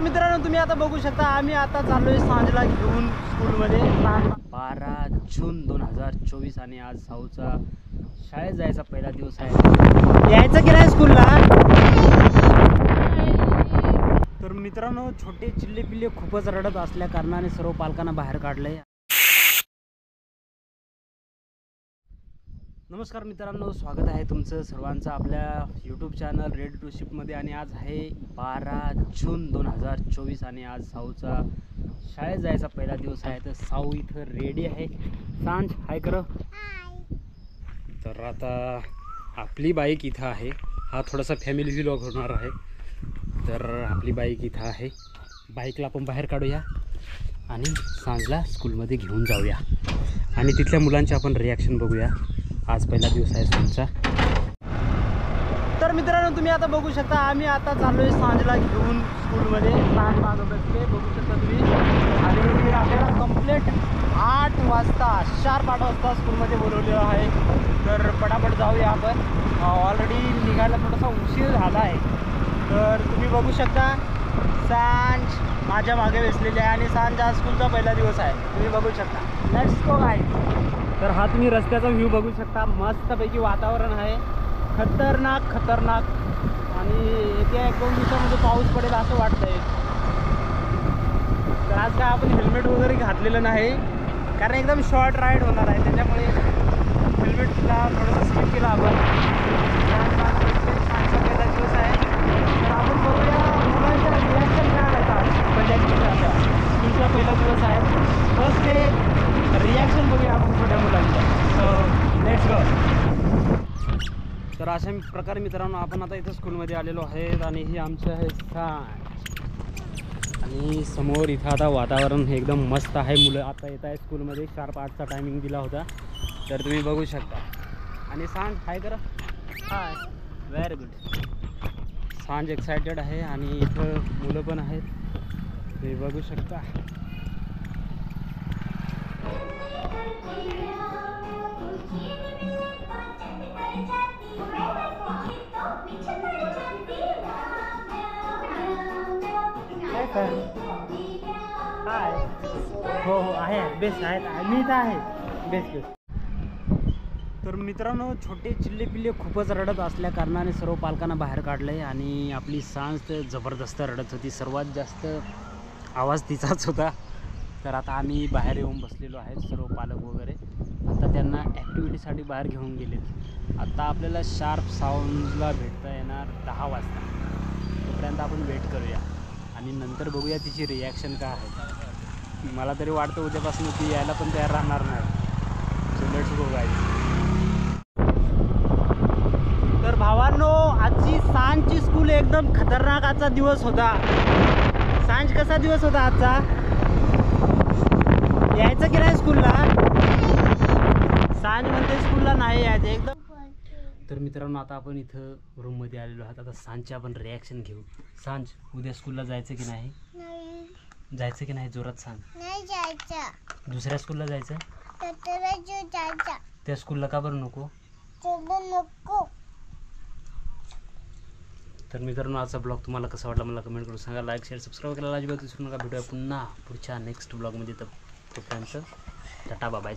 मित्रांनो तुम्ही आता बघू शकता आम्ही आता चाललोय सांजला घेऊन स्कूलमध्ये 12 जून 2024 आणि आज साऊचा शाळेत जायचा पहिला दिवस आहे। यायचं की नाही स्कूलला? तर मित्रांनो छोटे चिल्ले पिल्ले खूपच रडत असल्या कारणाने सर्व पालकांना बाहेर काढले। नमस्कार मित्रांनो, स्वागत आहे तुमचं सर्वांचं आपल्या यूट्यूब चॅनल रेडी टू शिफ्टमध्ये। आणि आज आहे 12 जून 2024 आणि आज साऊचा शाळेत जायचा पहिला दिवस आहे। तर साऊ इथं रेडी आहे। सांज हाय कर। तर आता आपली बाईक इथं आहे। हा थोडासा फॅमिली व्लॉग होणार आहे। तर आपली बाईक इथं आहे। बाईकला आपण बाहेर काढूया आणि सांजला स्कूलमध्ये घेऊन जाऊया आणि तिथल्या मुलांचे आपण रिॲक्शन बघूया। आज पहिला दिवस आहे सांजचा। तर मित्रांनो तुम्ही आता बघू शकता आम्ही आता चाललोय सांजला घेऊन स्कूलमध्ये। सांज मागं बसले बघू शकता तुम्ही। आणि आपल्याला कंप्लीट 8 वाजता शार्प 8 वाजता स्कूलमध्ये बोलवलेलं आहे। तर पटापट जाऊया आपण। ऑलरेडी निघायला थोडासा उशीर झाला आहे। तर तुम्ही बघू शकता सांज माझ्या मागे बसलेली आहे आणि सांज आज स्कूलचा पहिला दिवस आहे। तुम्ही बघू शकता। Let's go guys. तर हा तुम्ही रस्त्याचा व्ह्यू बघू शकता। मस्तपैकी वातावरण आहे। खतरनाक आणि येत्या 1-2 दिवसामध्ये पाऊस पडेल असं वाटतंय। तर आज काय आपण हेल्मेट वगैरे घातलेलं नाही कारण एकदम शॉर्ट राईड होणार आहे, त्याच्यामुळे हेल्मेटला थोडंसं स्किप केलं आपण। पहिला दिवस आहे तर आपण बघूया मुलांच्या रिॲक्शन काय येतात। स्कूलचा पहिला दिवस आहे, फर्स्ट डे रिॲक्शन बघूया आपण छोट्या मुलांच्या। So let's go. तर अशा प्रकारे मित्रांनो आपण आता इथं स्कूलमध्ये आलेलो आहेत आणि ही आमचं आहे सांज। आणि समोर इथं आता वातावरण एकदम मस्त आहे। मुलं आता येत आहे स्कूलमध्ये। शार्प 8चा टायमिंग दिला होता तर तुम्ही बघू शकता। आणि सांज हाय करा। हाय, व्हेरी गुड। सांज एक्सायटेड आहे आणि इथं मुलं पण आहेत, तुम्ही बघू शकता। हाय, हो आहे, बेस्ट आहेत, मी इथं आहे, बेस्ट। तर मित्रांनो छोटे चिल्ले पिल्ले खूपच रडत असल्या कारणाने सर्व पालकांना बाहेर काढले आणि आपली सांज तर जबरदस्त रडत होती। सर्वात जास्त आवाज तिचाच होता। तर आता आम्ही बाहेर येऊन बसलेलो आहे सर्व पालक वगैरे। आता त्यांना ॲक्टिव्हिटीसाठी बाहेर घेऊन गेलेत। आता आपल्याला शार्प साऊंडला भेटता येणार 10 वाजता। तोपर्यंत आपण वेट करूया आणि नंतर बघूया तिची रिॲक्शन काय आहे। मला तरी वाटतं उद्यापासून ती यायला पण तयार राहणार नाही। So let's go guys. तर भावांनो आजची सांजची स्कूल एकदम खतरनाक आजचा दिवस होता। सांज कसा दिवस होता आजचा? यायचं की नाही स्कूलला? सांज म्हणते स्कूलला नाही यायचं एकदम। तर मित्रांनो आता आपण इथं रूममध्ये आलेलो आहोत। आता सांजचे आपण रिॲक्शन घेऊ। सांज उद्या स्कूलला जायचं की नाही? जायचं की नाही? जोरात सांग। नाही जायचं। दुसऱ्या स्कूलला जायचं? जायचं। त्या स्कूलला का बरं नको? नको। तर मित्रांनो आजचा ब्लॉग तुम्हाला कसा वाटला मला कमेंट करून सांगा। लाईक शेअर सबस्क्राईब करायला अजिबात विसरू नका। भेटूया पुन्हा पुढच्या नेक्स्ट ब्लॉगमध्ये। तोपर्यंत टाटा बाय बाय।